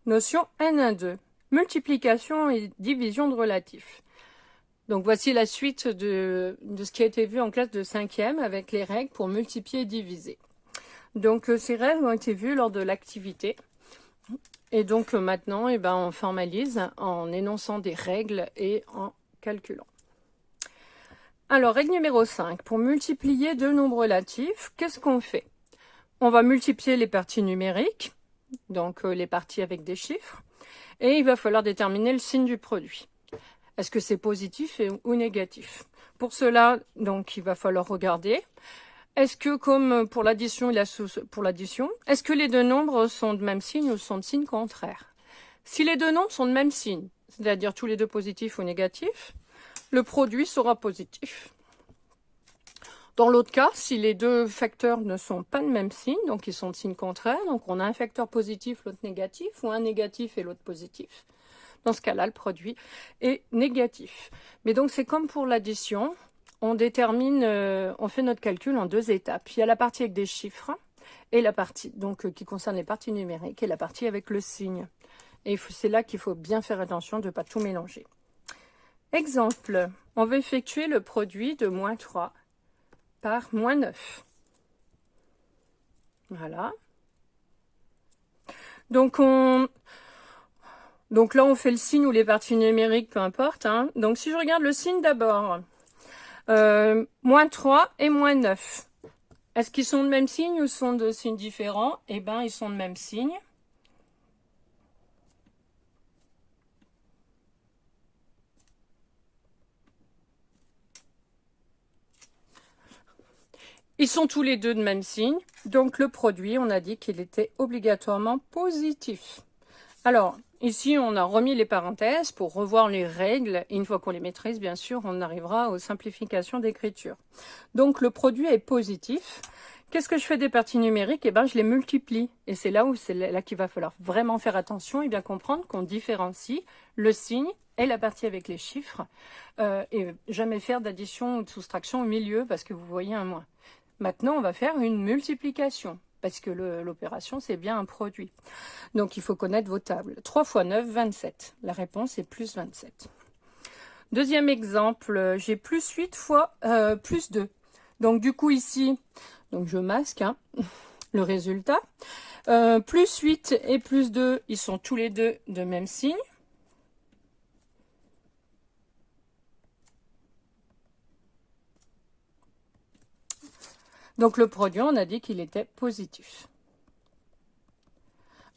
Notion N1-2. Multiplication et division de relatifs. Donc voici la suite de ce qui a été vu en classe de 5e avec les règles pour multiplier et diviser. Donc ces règles ont été vues lors de l'activité. Et donc maintenant, on formalise en énonçant des règles et en calculant. Alors, règle numéro 5. Pour multiplier deux nombres relatifs, qu'est-ce qu'on fait? On va multiplier les parties numériques, donc les parties avec des chiffres, et il va falloir déterminer le signe du produit. Est-ce que c'est positif ou négatif? Pour cela, donc, il va falloir regarder. Est-ce que, comme pour l'addition est-ce que les deux nombres sont de même signe ou sont de signe contraire? Si les deux nombres sont de même signe, c'est-à-dire tous les deux positifs ou négatifs, le produit sera positif. Dans l'autre cas, si les deux facteurs ne sont pas de même signe, donc ils sont de signe contraire, donc on a un facteur positif, l'autre négatif, ou un négatif et l'autre positif. Dans ce cas-là, le produit est négatif. Mais donc c'est comme pour l'addition, on détermine, on fait notre calcul en deux étapes. Il y a la partie avec des chiffres et la partie donc qui concerne les parties numériques et la partie avec le signe. Et c'est là qu'il faut bien faire attention de ne pas tout mélanger. Exemple, on va effectuer le produit de moins 3 par moins 9. Voilà. Donc là, on fait le signe ou les parties numériques, peu importe. Hein. Donc si je regarde le signe d'abord, moins 3 et moins 9. Est-ce qu'ils sont de même signe ou sont de signes différents? Eh bien, ils sont de même signe. Ils sont tous les deux de même signe. Donc, le produit, on a dit qu'il était obligatoirement positif. Alors, ici, on a remis les parenthèses pour revoir les règles. Et une fois qu'on les maîtrise, bien sûr, on arrivera aux simplifications d'écriture. Donc, le produit est positif. Qu'est-ce que je fais des parties numériques? Eh bien, je les multiplie. Et c'est là qu'il va falloir vraiment faire attention et bien comprendre qu'on différencie le signe et la partie avec les chiffres. Et jamais faire d'addition ou de soustraction au milieu parce que vous voyez un moins. Maintenant, on va faire une multiplication parce que l'opération, c'est bien un produit. Donc, il faut connaître vos tables. 3 fois 9, 27. La réponse est plus 27. Deuxième exemple, j'ai plus 8 fois plus 2. Donc, du coup, ici, donc je masque le résultat. Plus 8 et plus 2, ils sont tous les deux de même signe. Donc, le produit, on a dit qu'il était positif.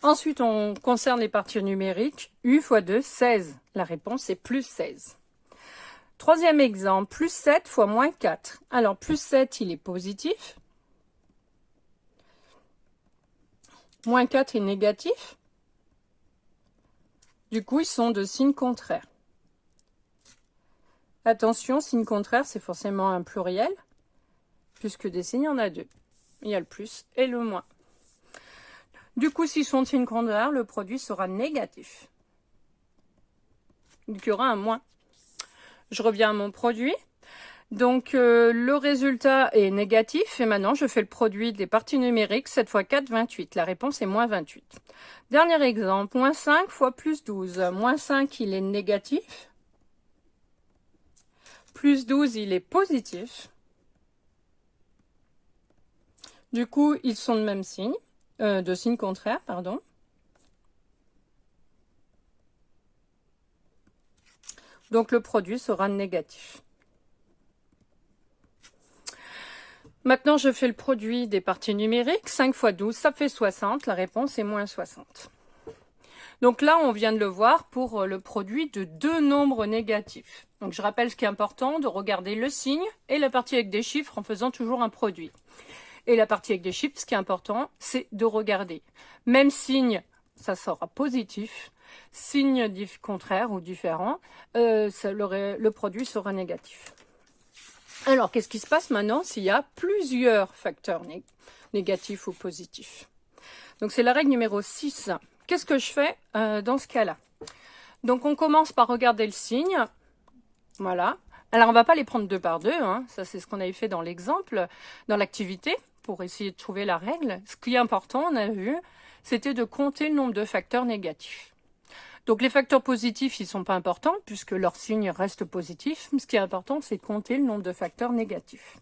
Ensuite, on concerne les parties numériques. U fois 2, 16. La réponse est plus 16. Troisième exemple, plus 7 fois moins 4. Alors, plus 7, il est positif. Moins 4 est négatif. Du coup, ils sont de signe contraire. Attention, signe contraire, c'est forcément un pluriel. Puisque des signes, il y en a deux. Il y a le plus et le moins. Du coup, s'ils sont de signe contraire, le produit sera négatif. Donc, il y aura un moins. Je reviens à mon produit. Donc, le résultat est négatif. Et maintenant, je fais le produit des parties numériques. 7 fois 4, 28. La réponse est moins 28. Dernier exemple. Moins 5 fois plus 12. Moins 5, il est négatif. Plus 12, il est positif. Du coup, ils sont de même signe. De signe contraire, pardon. Donc, le produit sera négatif. Maintenant, je fais le produit des parties numériques. 5 fois 12, ça fait 60. La réponse est moins 60. Donc là, on vient de le voir pour le produit de deux nombres négatifs. Donc, je rappelle ce qui est important, de regarder le signe et la partie avec des chiffres en faisant toujours un produit. Et la partie avec des chiffres, ce qui est important, c'est de regarder. Même signe, ça sera positif. Signe contraire ou différent, le produit sera négatif. Alors, qu'est-ce qui se passe maintenant s'il y a plusieurs facteurs négatifs ou positifs? Donc, c'est la règle numéro 6. Qu'est-ce que je fais dans ce cas-là? Donc, on commence par regarder le signe. Voilà. Alors, on ne va pas les prendre deux par deux. Ça, c'est ce qu'on avait fait dans l'exemple, dans l'activité, pour essayer de trouver la règle. Ce qui est important, on a vu, c'était de compter le nombre de facteurs négatifs. Donc les facteurs positifs, ils ne sont pas importants puisque leur signe reste positif. Ce qui est important, c'est de compter le nombre de facteurs négatifs.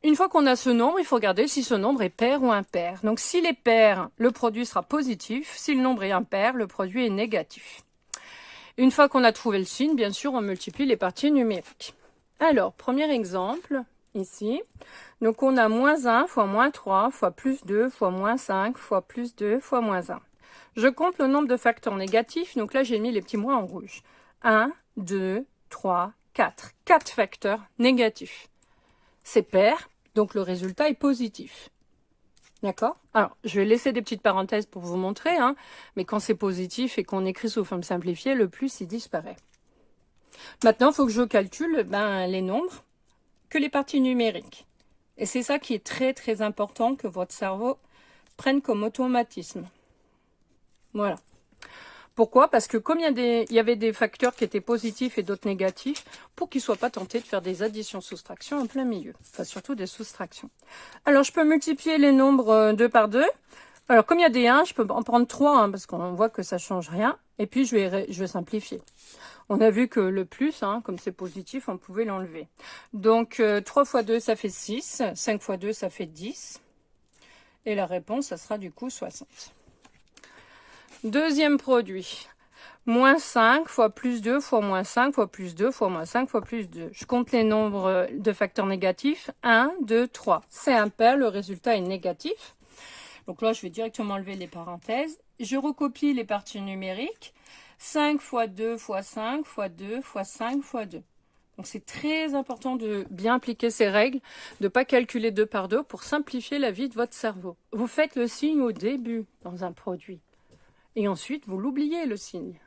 Une fois qu'on a ce nombre, il faut regarder si ce nombre est pair ou impair. Donc s'il est pair, le produit sera positif. Si le nombre est impair, le produit est négatif. Une fois qu'on a trouvé le signe, bien sûr, on multiplie les parties numériques. Alors, premier exemple, ici. Donc on a moins 1 fois moins 3 fois plus 2 fois moins 5 fois plus 2 fois moins 1. Je compte le nombre de facteurs négatifs. Donc là, j'ai mis les petits moins en rouge. 1, 2, 3, 4. 4 facteurs négatifs. C'est pair, donc le résultat est positif. D'accord? Alors, je vais laisser des petites parenthèses pour vous montrer, hein, mais quand c'est positif et qu'on écrit sous forme simplifiée, le plus, il disparaît. Maintenant, il faut que je calcule les nombres que les parties numériques. Et c'est ça qui est très, très important que votre cerveau prenne comme automatisme. Voilà. Pourquoi? Parce que comme il y avait des facteurs qui étaient positifs et d'autres négatifs, pour qu'ils ne soient pas tentés de faire des additions-soustractions en plein milieu. Enfin, surtout des soustractions. Alors, je peux multiplier les nombres 2 par 2. Alors, comme il y a des 1, je peux en prendre 3, hein, parce qu'on voit que ça ne change rien. Et puis, je vais simplifier. On a vu que le plus, hein, comme c'est positif, on pouvait l'enlever. Donc, 3 fois 2, ça fait 6. 5 fois 2, ça fait 10. Et la réponse, ça sera du coup 60. Deuxième produit, moins 5 fois plus 2 fois moins 5 fois plus 2 fois moins 5 fois plus 2. Je compte les nombres de facteurs négatifs. 1, 2, 3. C'est impair, le résultat est négatif. Donc là, je vais directement enlever les parenthèses. Je recopie les parties numériques. 5 fois 2 fois 5 fois 2 fois 5 fois 2. Donc c'est très important de bien appliquer ces règles, de ne pas calculer 2 par 2 pour simplifier la vie de votre cerveau. Vous faites le signe au début dans un produit. Et ensuite, vous l'oubliez, le signe.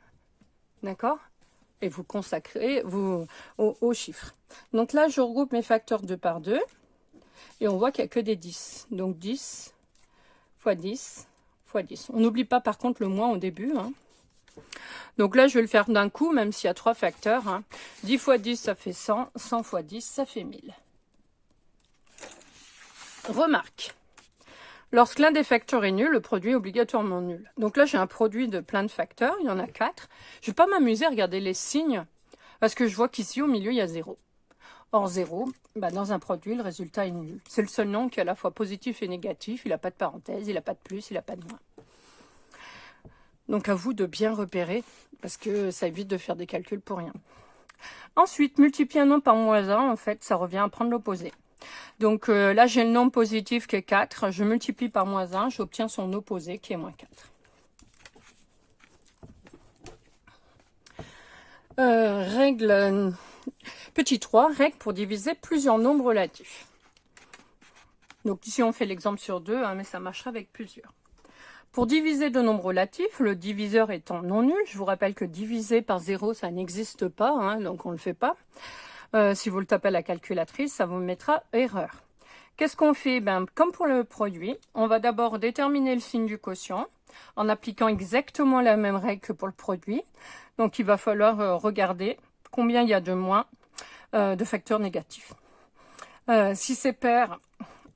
D'accord? Et vous consacrez aux chiffres. Donc là, je regroupe mes facteurs 2 par 2. Et on voit qu'il n'y a que des 10. Donc 10 fois 10 fois 10. On n'oublie pas par contre le moins au début. Hein. Donc là, je vais le faire d'un coup, même s'il y a 3 facteurs. Hein. 10 fois 10, ça fait 100. 100 fois 10, ça fait 1000. Remarque. Lorsque l'un des facteurs est nul, le produit est obligatoirement nul. Donc là, j'ai un produit de plein de facteurs, il y en a 4. Je ne vais pas m'amuser à regarder les signes, parce que je vois qu'ici, au milieu, il y a 0. Or, 0, dans un produit, le résultat est nul. C'est le seul nombre qui est à la fois positif et négatif, il n'a pas de parenthèse, il n'a pas de plus, il n'a pas de moins. Donc à vous de bien repérer, parce que ça évite de faire des calculs pour rien. Ensuite, multiplier un nombre par moins 1, en fait, ça revient à prendre l'opposé. Donc là, j'ai le nombre positif qui est 4. Je multiplie par moins 1, j'obtiens son opposé qui est moins 4. Règle petit 3, règle pour diviser plusieurs nombres relatifs. Donc ici, on fait l'exemple sur 2, hein, mais ça marchera avec plusieurs. Pour diviser deux nombres relatifs, le diviseur étant non nul, je vous rappelle que diviser par 0, ça n'existe pas, hein, donc on ne le fait pas. Si vous le tapez à la calculatrice, ça vous mettra erreur. Qu'est-ce qu'on fait? Comme pour le produit, on va d'abord déterminer le signe du quotient en appliquant exactement la même règle que pour le produit. Donc, il va falloir regarder combien il y a de moins de facteurs négatifs. Si c'est pair,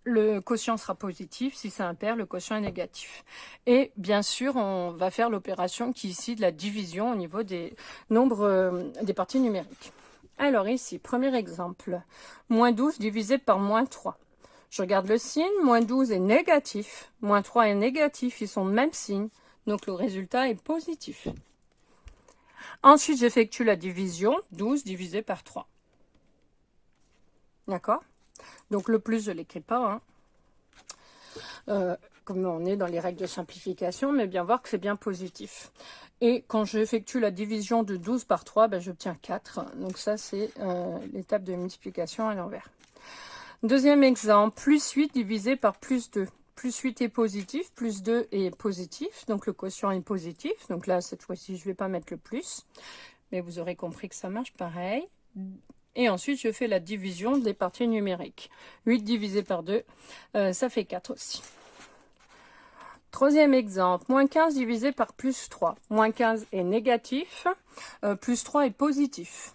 le quotient sera positif. Si c'est impair, le quotient est négatif. Et bien sûr, on va faire l'opération qui est ici de la division au niveau des nombres des parties numériques. Alors ici, premier exemple, moins 12 divisé par moins 3. Je regarde le signe, moins 12 est négatif, moins 3 est négatif, ils sont de même signe, donc le résultat est positif. Ensuite, j'effectue la division, 12 divisé par 3. D'accord? Donc le plus, je ne l'écris pas, hein. Comme on est dans les règles de simplification, mais bien voir que c'est bien positif. Et quand j'effectue la division de 12 par 3, j'obtiens 4. Donc ça, c'est l'étape de multiplication à l'envers. Deuxième exemple, plus 8 divisé par plus 2. Plus 8 est positif, plus 2 est positif, donc le quotient est positif. Donc là, cette fois-ci, je ne vais pas mettre le plus, mais vous aurez compris que ça marche pareil. Et ensuite, je fais la division des parties numériques. 8 divisé par 2, ça fait 4 aussi. Troisième exemple, moins 15 divisé par plus 3. Moins 15 est négatif, plus 3 est positif.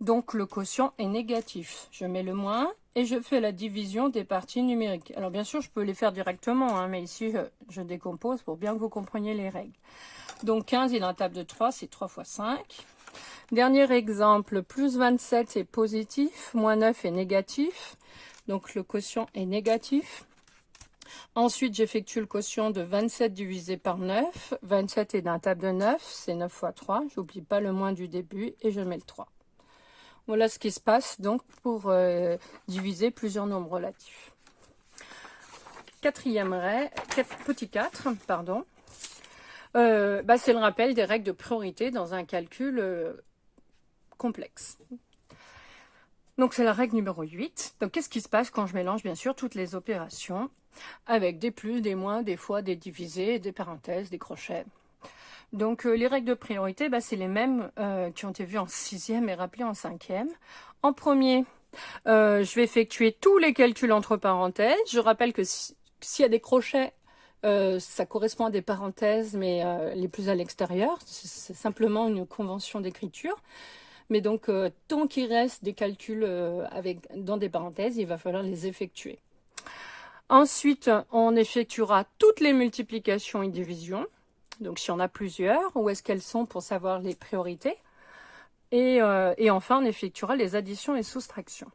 Donc le quotient est négatif. Je mets le moins et je fais la division des parties numériques. Alors bien sûr, je peux les faire directement, hein, mais ici, je décompose pour bien que vous compreniez les règles. Donc 15 est dans la table de 3, c'est 3 fois 5. Dernier exemple, plus 27 est positif, moins 9 est négatif. Donc le quotient est négatif. Ensuite, j'effectue le quotient de 27 divisé par 9. 27 est dans la table de 9, c'est 9 fois 3. J'oublie pas le moins du début et je mets le 3. Voilà ce qui se passe donc pour diviser plusieurs nombres relatifs. Quatrième règle, petit 4, pardon. C'est le rappel des règles de priorité dans un calcul complexe. Donc c'est la règle numéro 8. Donc qu'est-ce qui se passe quand je mélange bien sûr toutes les opérations avec des plus, des moins, des fois, des divisés, des parenthèses, des crochets. Donc les règles de priorité, c'est les mêmes qui ont été vues en 6e et rappelées en 5e. En premier, je vais effectuer tous les calculs entre parenthèses. Je rappelle que s'il y a des crochets, ça correspond à des parenthèses, mais les plus à l'extérieur. C'est simplement une convention d'écriture. Mais donc, tant qu'il reste des calculs dans des parenthèses, il va falloir les effectuer. Ensuite, on effectuera toutes les multiplications et divisions. Donc, s'il y en a plusieurs, où est-ce qu'elles sont pour savoir les priorités. Et enfin, on effectuera les additions et soustractions.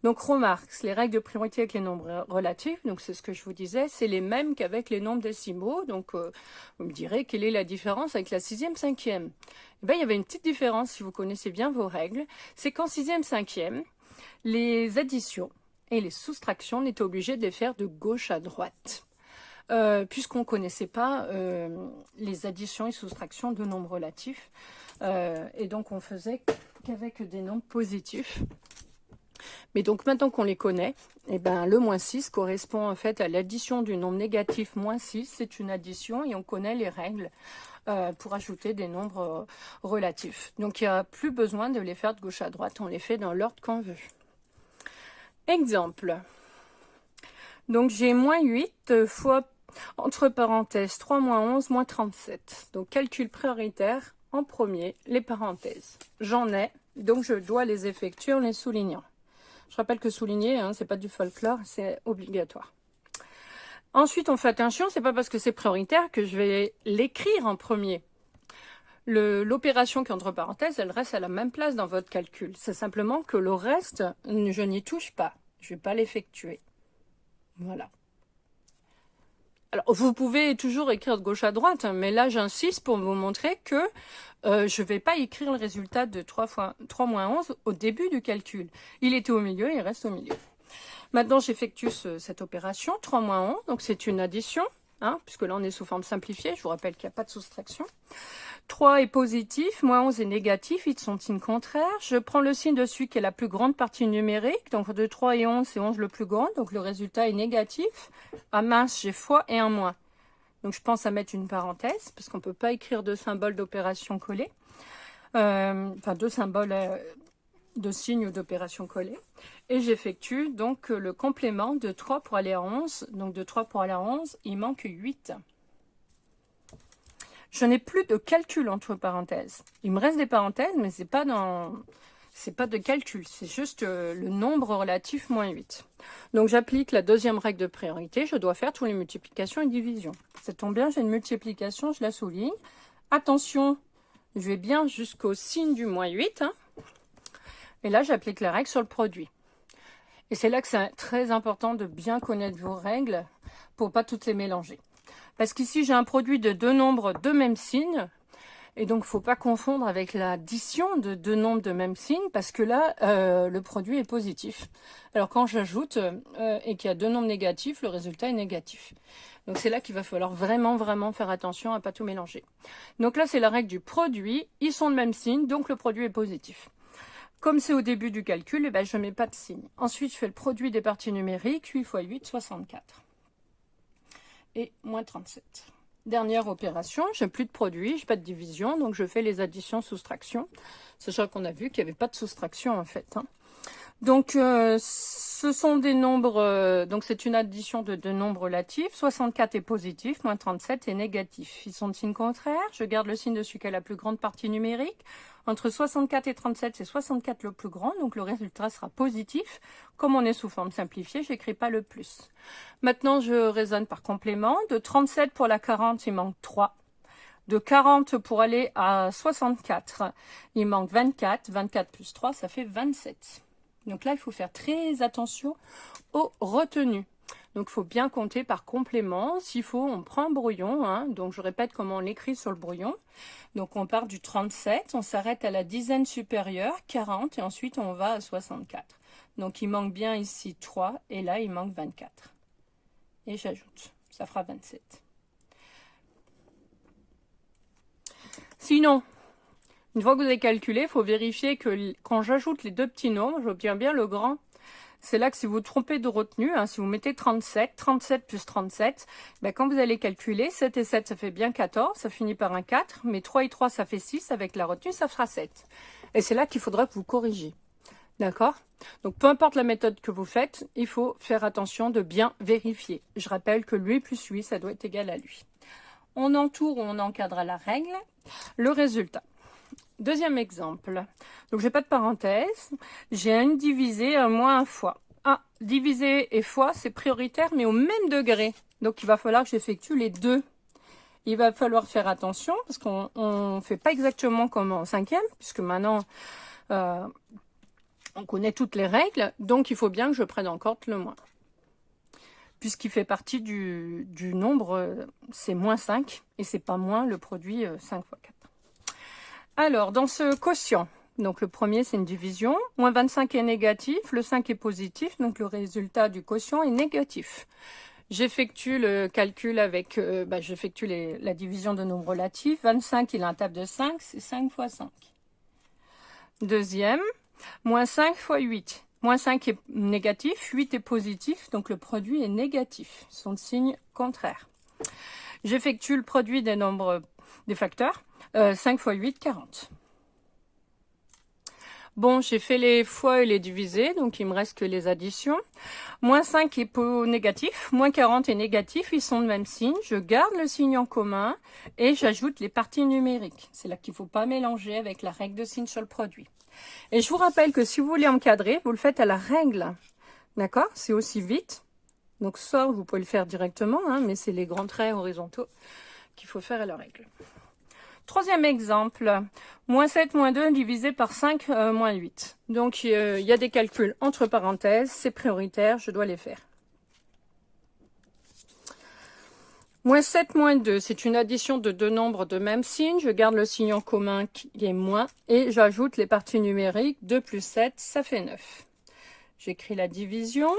Donc, remarque, les règles de priorité avec les nombres relatifs, donc c'est ce que je vous disais, c'est les mêmes qu'avec les nombres décimaux. Donc, vous me direz, quelle est la différence avec la 6e, 5e? Eh bien, il y avait une petite différence, si vous connaissez bien vos règles. C'est qu'en 6e, 5e, les additions et les soustractions, on était obligé de les faire de gauche à droite. Puisqu'on ne connaissait pas les additions et soustractions de nombres relatifs. Et donc, on faisait qu'avec des nombres positifs. Mais donc, maintenant qu'on les connaît, le moins 6 correspond en fait à l'addition du nombre négatif moins 6. C'est une addition et on connaît les règles pour ajouter des nombres relatifs. Donc, il n'y a plus besoin de les faire de gauche à droite. On les fait dans l'ordre qu'on veut. Exemple. Donc, j'ai moins 8 fois, entre parenthèses, 3 moins 11 moins 37. Donc, calcul prioritaire, en premier, les parenthèses. J'en ai, donc je dois les effectuer en les soulignant. Je rappelle que souligner, c'est pas du folklore, c'est obligatoire. Ensuite, on fait attention, c'est pas parce que c'est prioritaire que je vais l'écrire en premier. L'opération qui est entre parenthèses, elle reste à la même place dans votre calcul. C'est simplement que le reste, je n'y touche pas. Je vais pas l'effectuer. Voilà. Alors, vous pouvez toujours écrire de gauche à droite, mais là, j'insiste pour vous montrer que je ne vais pas écrire le résultat de 3 moins 11 au début du calcul. Il était au milieu, il reste au milieu. Maintenant, j'effectue cette opération, 3 moins 11, donc c'est une addition, puisque là, on est sous forme simplifiée. Je vous rappelle qu'il n'y a pas de soustraction. 3 est positif, moins 11 est négatif, ils sont signes contraires. Je prends le signe dessus qui est la plus grande partie numérique. Donc de 3 et 11, c'est 11 le plus grand. Donc le résultat est négatif. Ah mince, j'ai fois et un moins. Donc je pense à mettre une parenthèse, parce qu'on ne peut pas écrire deux symboles d'opération collée. Deux symboles de signes d'opération collée. Et j'effectue donc le complément de 3 pour aller à 11. Donc de 3 pour aller à 11, il manque 8. Je n'ai plus de calcul entre parenthèses. Il me reste des parenthèses, mais c'est pas de calcul. C'est juste le nombre relatif moins 8. Donc, j'applique la deuxième règle de priorité. Je dois faire toutes les multiplications et divisions. Ça tombe bien, j'ai une multiplication, je la souligne. Attention, je vais bien jusqu'au signe du moins 8. Et là, j'applique la règle sur le produit. Et c'est là que c'est très important de bien connaître vos règles pour pas toutes les mélanger. Parce qu'ici, j'ai un produit de deux nombres de même signe. Et donc, il ne faut pas confondre avec l'addition de deux nombres de même signe. Parce que là, le produit est positif. Alors, quand j'ajoute et qu'il y a deux nombres négatifs, le résultat est négatif. Donc, c'est là qu'il va falloir vraiment, vraiment faire attention à ne pas tout mélanger. Donc là, c'est la règle du produit. Ils sont de même signe, donc le produit est positif. Comme c'est au début du calcul, je ne mets pas de signe. Ensuite, je fais le produit des parties numériques. 8 fois 8, 64. Et moins 37. Dernière opération, je n'ai plus de produit, je n'ai pas de division, donc je fais les additions, soustractions. Sachant qu'on a vu qu'il n'y avait pas de soustraction en fait. Donc, ce sont des nombres, donc c'est une addition de deux nombres relatifs. 64 est positif, moins 37 est négatif. Ils sont de signe contraire. Je garde le signe dessus qui est la plus grande partie numérique. Entre 64 et 37, c'est 64 le plus grand, donc le résultat sera positif. Comme on est sous forme simplifiée, j'écris pas le plus. Maintenant, je raisonne par complément. De 37 pour la 40, il manque 3. De 40 pour aller à 64, il manque 24. 24 plus 3, ça fait 27. Donc là, il faut faire très attention aux retenues. Donc, il faut bien compter par complément. S'il faut, on prend un brouillon. Hein. Donc, je répète comment on l'écrit sur le brouillon. Donc, on part du 37, on s'arrête à la dizaine supérieure, 40, et ensuite, on va à 64. Donc, il manque bien ici 3, et là, il manque 24. Et j'ajoute. Ça fera 27. Sinon, une fois que vous avez calculé, il faut vérifier que quand j'ajoute les deux petits nombres, j'obtiens bien le grand. C'est là que si vous vous trompez de retenue, hein, si vous mettez 37, 37 plus 37, ben quand vous allez calculer, 7 et 7, ça fait bien 14, ça finit par un 4, mais 3 et 3, ça fait 6, avec la retenue, ça fera 7. Et c'est là qu'il faudra que vous corrigiez. D'accord? Donc, peu importe la méthode que vous faites, il faut faire attention de bien vérifier. Je rappelle que lui plus lui, ça doit être égal à lui. On entoure ou on encadre à la règle. Le résultat. Deuxième exemple. Donc, j'ai pas de parenthèse. J'ai un divisé, un moins, un fois. Ah, divisé et fois, c'est prioritaire, mais au même degré. Donc, il va falloir que j'effectue les deux. Il va falloir faire attention, parce qu'on ne fait pas exactement comme en cinquième, puisque maintenant, on connaît toutes les règles. Donc, il faut bien que je prenne en compte le moins. Puisqu'il fait partie du nombre, c'est moins 5, et c'est pas moins le produit 5 fois 4. Alors, dans ce quotient, donc le premier c'est une division, moins 25 est négatif, le 5 est positif, donc le résultat du quotient est négatif. J'effectue le calcul avec, j'effectue la division de nombres relatifs. 25, il a un table de 5, c'est 5 fois 5. Deuxième, moins 5 fois 8. Moins 5 est négatif, 8 est positif, donc le produit est négatif. Ce sont de signes contraires. J'effectue le produit des nombres, des facteurs. 5 fois 8, 40. Bon, j'ai fait les fois et les divisés, donc il me reste que les additions. Moins 5 est négatif, moins 40 est négatif, ils sont de même signe. Je garde le signe en commun et j'ajoute les parties numériques. C'est là qu'il ne faut pas mélanger avec la règle de signe sur le produit. Et je vous rappelle que si vous voulez encadrer, vous le faites à la règle. D'accord? C'est aussi vite. Donc ça, vous pouvez le faire directement, hein, mais c'est les grands traits horizontaux qu'il faut faire à la règle. Troisième exemple, moins 7, moins 2 divisé par 5, moins 8. Donc, il y a des calculs entre parenthèses, c'est prioritaire, je dois les faire. Moins 7, moins 2, c'est une addition de deux nombres de même signe. Je garde le signe en commun qui est moins et j'ajoute les parties numériques. 2 plus 7, ça fait 9. J'écris la division.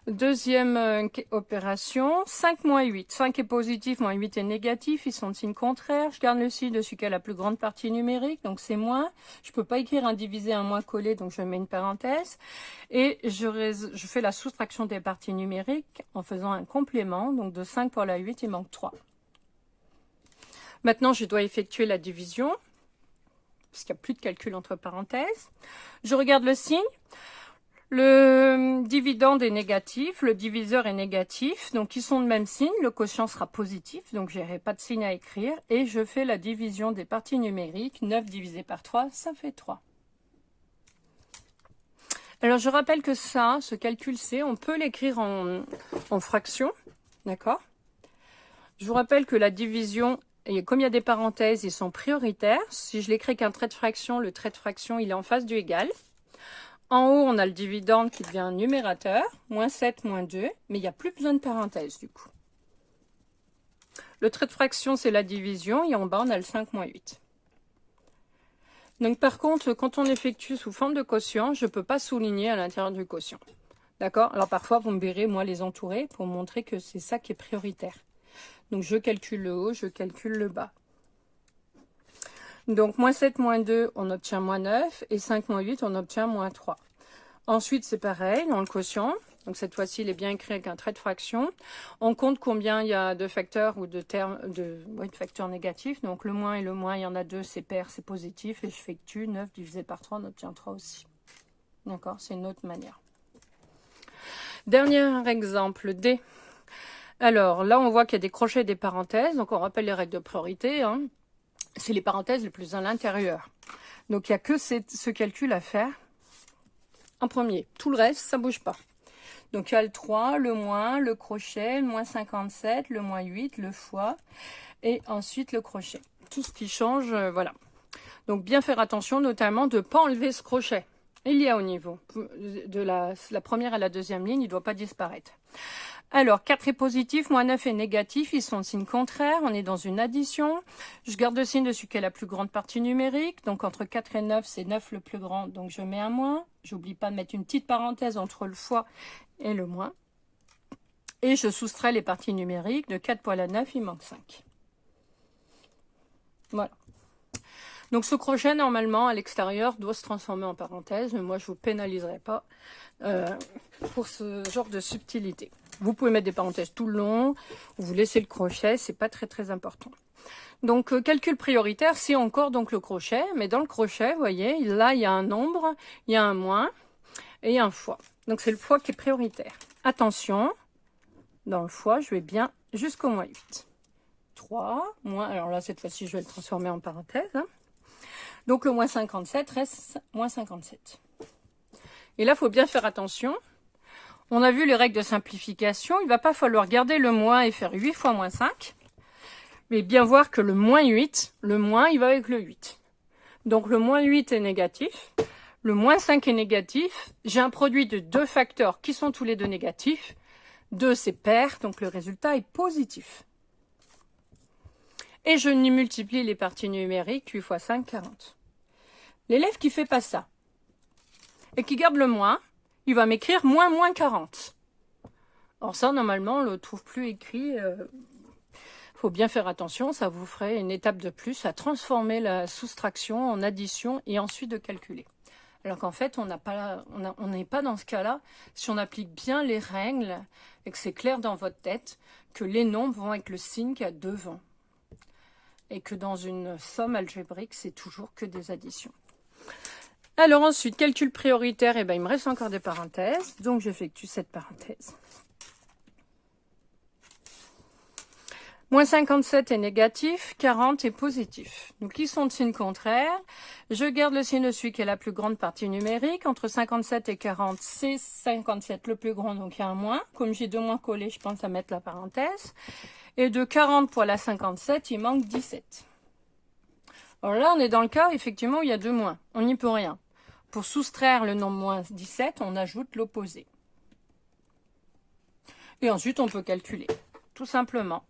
Deuxième opération, 5 moins 8. 5 est positif, moins 8 est négatif. Ils sont de signe contraire. Je garde le signe dessus qui a la plus grande partie numérique, donc c'est moins. Je ne peux pas écrire un divisé, un moins collé, donc je mets une parenthèse. Et je fais la soustraction des parties numériques en faisant un complément. Donc de 5 pour la 8, il manque 3. Maintenant, je dois effectuer la division, puisqu'il n'y a plus de calcul entre parenthèses. Je regarde le signe. Le dividende est négatif, le diviseur est négatif, donc ils sont de même signe, le quotient sera positif, donc je n'aurai pas de signe à écrire, et je fais la division des parties numériques, 9 divisé par 3, ça fait 3. Alors je rappelle que ça, ce calcul C, on peut l'écrire en fractions, d'accord? Je vous rappelle que la division, et comme il y a des parenthèses, ils sont prioritaires. Si je l'écris qu'un trait de fraction, le trait de fraction, il est en face du égal. En haut, on a le dividende qui devient un numérateur, moins 7, moins 2, mais il n'y a plus besoin de parenthèse du coup. Le trait de fraction, c'est la division, et en bas, on a le 5 moins 8. Donc par contre, quand on effectue sous forme de quotient, je ne peux pas souligner à l'intérieur du quotient. D'accord? Alors parfois, vous me verrez, moi, les entourer pour montrer que c'est ça qui est prioritaire. Donc je calcule le haut, je calcule le bas. Donc, moins 7, moins 2, on obtient moins 9. Et 5, moins 8, on obtient moins 3. Ensuite, c'est pareil, dans le quotient. Donc, cette fois-ci, il est bien écrit avec un trait de fraction. On compte combien il y a de facteurs ou de facteurs négatifs. Donc, le moins et le moins, il y en a deux, c'est pair, c'est positif. Et je effectue 9 divisé par 3, on obtient 3 aussi. D'accord, c'est une autre manière. Dernier exemple, D. Alors là, on voit qu'il y a des crochets et des parenthèses. Donc on rappelle les règles de priorité. Hein. C'est les parenthèses les plus à l'intérieur. Donc il n'y a que ce calcul à faire en premier. Tout le reste, ça ne bouge pas. Donc il y a le 3, le moins, le crochet, le moins 57, le moins 8, le fois, et ensuite le crochet. Tout ce qui change, voilà. Donc bien faire attention notamment de ne pas enlever ce crochet. Il y a au niveau de la première à la deuxième ligne, il ne doit pas disparaître. Alors, 4 est positif, moins 9 est négatif, ils sont de signe contraire, on est dans une addition. Je garde le signe de celui qui est la plus grande partie numérique, donc entre 4 et 9, c'est 9 le plus grand, donc je mets un moins. J'oublie pas de mettre une petite parenthèse entre le fois et le moins. Et je soustrais les parties numériques, de 4 poils à 9, il manque 5. Voilà. Donc ce crochet, normalement, à l'extérieur, doit se transformer en parenthèse, mais moi, je ne vous pénaliserai pas pour ce genre de subtilité. Vous pouvez mettre des parenthèses tout le long, ou vous laissez le crochet, c'est pas très important. Donc, calcul prioritaire, c'est encore donc le crochet, mais dans le crochet, vous voyez, là, il y a un nombre, il y a un moins, et un fois. Donc, c'est le fois qui est prioritaire. Attention, dans le fois, je vais bien jusqu'au moins 8. 3, moins, alors là, cette fois-ci, je vais le transformer en parenthèse, hein. Donc, le moins 57 reste moins 57. Et là, il faut bien faire attention. On a vu les règles de simplification. Il ne va pas falloir garder le moins et faire 8 fois moins 5. Mais bien voir que le moins 8, le moins, il va avec le 8. Donc, le moins 8 est négatif. Le moins 5 est négatif. J'ai un produit de deux facteurs qui sont tous les deux négatifs. 2, c'est pair. Donc, le résultat est positif. Et je multiplie les parties numériques. 8 fois 5, 40. L'élève qui fait pas ça et qui garde le moins, il va m'écrire moins 40. Or ça, normalement, on ne le trouve plus écrit. Faut bien faire attention, ça vous ferait une étape de plus à transformer la soustraction en addition et ensuite de calculer. Alors qu'en fait, on n'est pas dans ce cas-là si on applique bien les règles et que c'est clair dans votre tête que les nombres vont avec le signe qu'il y a devant. Et que dans une somme algébrique, c'est toujours que des additions. Alors ensuite, calcul prioritaire, il me reste encore des parenthèses, donc j'effectue cette parenthèse. Moins 57 est négatif, 40 est positif. Donc ils sont de signe contraire. Je garde le signe de celui qui est la plus grande partie numérique. Entre 57 et 40, c'est 57 le plus grand, donc il y a un moins. Comme j'ai deux moins collés, je pense à mettre la parenthèse. Et de 40 pour la 57, il manque 17. Alors là, on est dans le cas, effectivement, où il y a deux moins. On n'y peut rien. Pour soustraire le nombre moins 17, on ajoute l'opposé. Et ensuite, on peut calculer, tout simplement.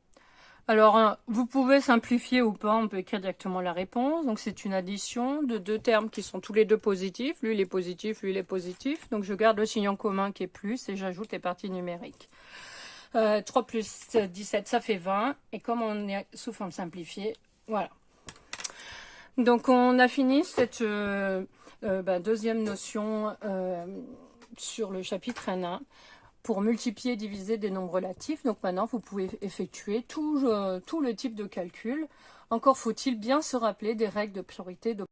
Alors, vous pouvez simplifier ou pas, on peut écrire directement la réponse. Donc, c'est une addition de deux termes qui sont tous les deux positifs. Lui, il est positif, lui, il est positif. Donc, je garde le signe en commun qui est plus et j'ajoute les parties numériques. 3 plus 17, ça fait 20. Et comme on est sous forme simplifiée, voilà. Donc, on a fini cette deuxième notion sur le chapitre N1 pour multiplier et diviser des nombres relatifs. Donc, maintenant, vous pouvez effectuer tout le type de calcul. Encore faut-il bien se rappeler des règles de priorité,